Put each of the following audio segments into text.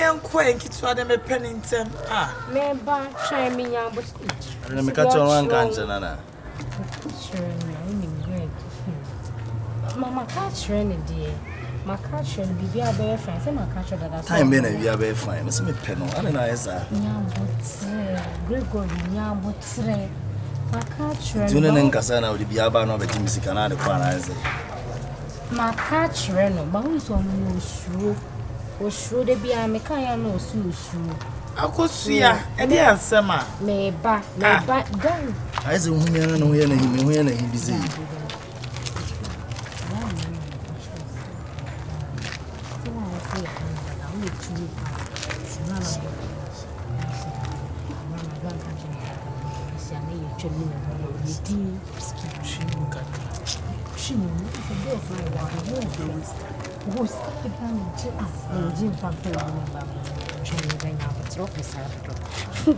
and quack it for them a pennington. Ah, Member, try me young, but I'm a catch on cancer, Nana. Mamma catch any dear. My catch will be a bear friends, and my catch that Time been a very fine. Miss me penal, I don't know. Yam, Gregor, Yam, what's right? My catch will Tuning in Cassana would be about no betting Canada. My catch Reno, but who's on no shoe? Or should they be a mechanic no shoe? I could see ya, and dear summer. May back, go. I said, women know when he busy.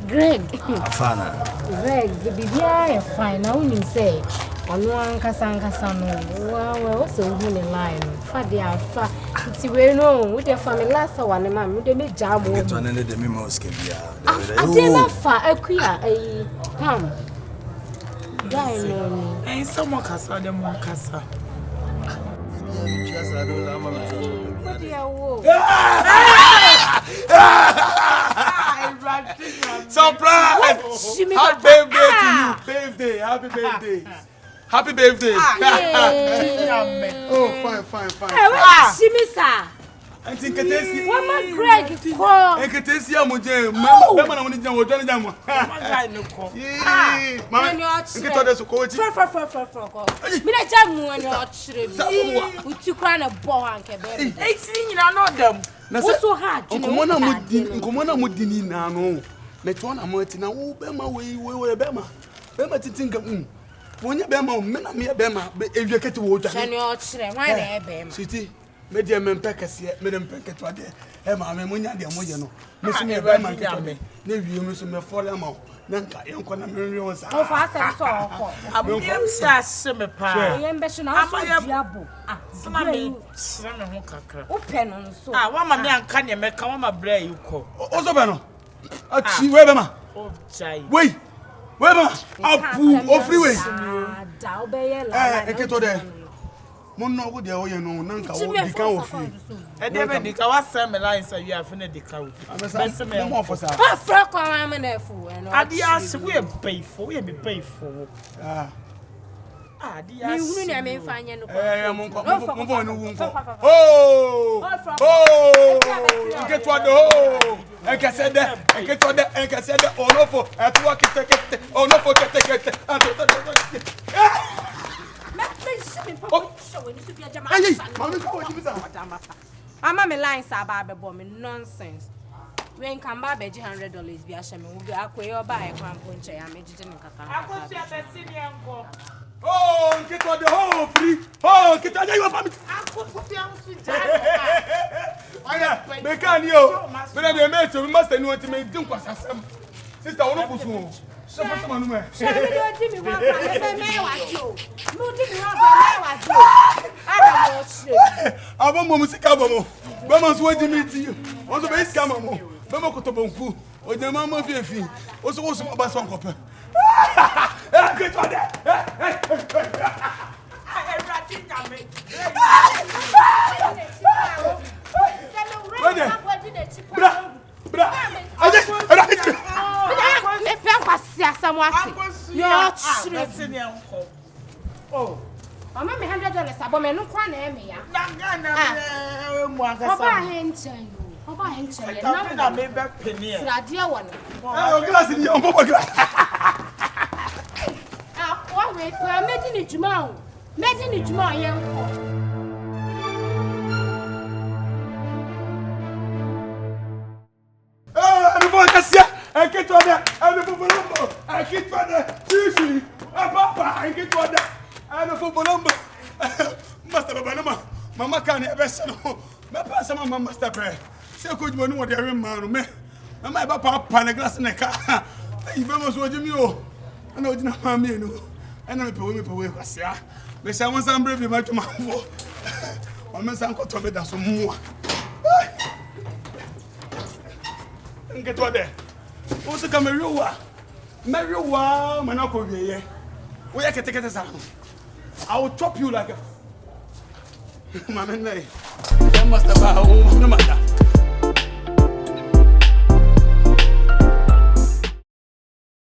Greg, Greg, the baby fine. Now you say, on one Cassandra, well, also in line. Fadia, it's well known with your family last one, and mamma, they make jam with one and the memos can be. I did not far a queer, a come. And someone cassa them one cassa. Surprise! Happy birthday to you! Birthday! Happy birthday! Happy birthday! Oh, fine. See me, sir. I think it is. What my Greg call? I can taste your mojam. Mamma, I'm going to do it. Man, get to the coach. Mina jamu when you're children. We took on a ball and kept it. 18, you know them. What's so hard? Commander Mudini now. Metona Martina, Bema, we were Bema. Bema to think of when you Bema, men are Bema, if you get to water. And your children, why they Bema? City, Medium and Packers here, Madam Packet, Emma, Memonia, the Mojano. Miss me, Bema, maybe you miss me for them all. Nanka, young Conamarians. Oh, fast and so. I'm young, summer pie. I am bashing out my diabo. Somebody, open on so. Ah, one man can make come a bray you call. Also, Beno. Achi, Webema. Oh, Jai. Wait, Webema. I'll freeway. Dalbay, I get to there. Mono would the oil no Nanka will become free. And never the Kawasam lines you have finished the cow. I'm more for that. Ah, Frank, I'm an F. And I asked, we are paid for, we be paid for. You may find you. Oh, get what the I can say that, I get what that, I can say that, oh no, for at work, oh no, for get I'm a lines about bombing nonsense. When come back, $100 be a shame. We'll be a buy a crown punch. I made it in a oh, get what the whole free. Oh, get what you want. I can't you. When I met you, we must know to make them pass us. Sister, I want to go. Someone, I want music. Mama's waiting to meet you. Also, base camera. Mama Cotobonku, or the Mamma Fifi, also was a bass on copper. Get on that. Oh, I'm $100. I'm going to cry. I made back penny. I dear one. Oh, glass in your glass. I'm making it tomorrow. Making it tomorrow, young. I get on that. I get on that. Sushi. Papa, I get on that. I know for Bolombo. Master Banama. Mamma can't have a son. My pastor, Mamma Master Prayer. Say, could you know what they're in man? My papa, pan a glass in a car. You almost watching me. I know it's not my meal. And I'm going to away. But I want some brave much more. One man's uncle told me that's some more. Get what there. Also come Marry wa manako ye. We can take it as I will chop you like a man. There must have a no matter.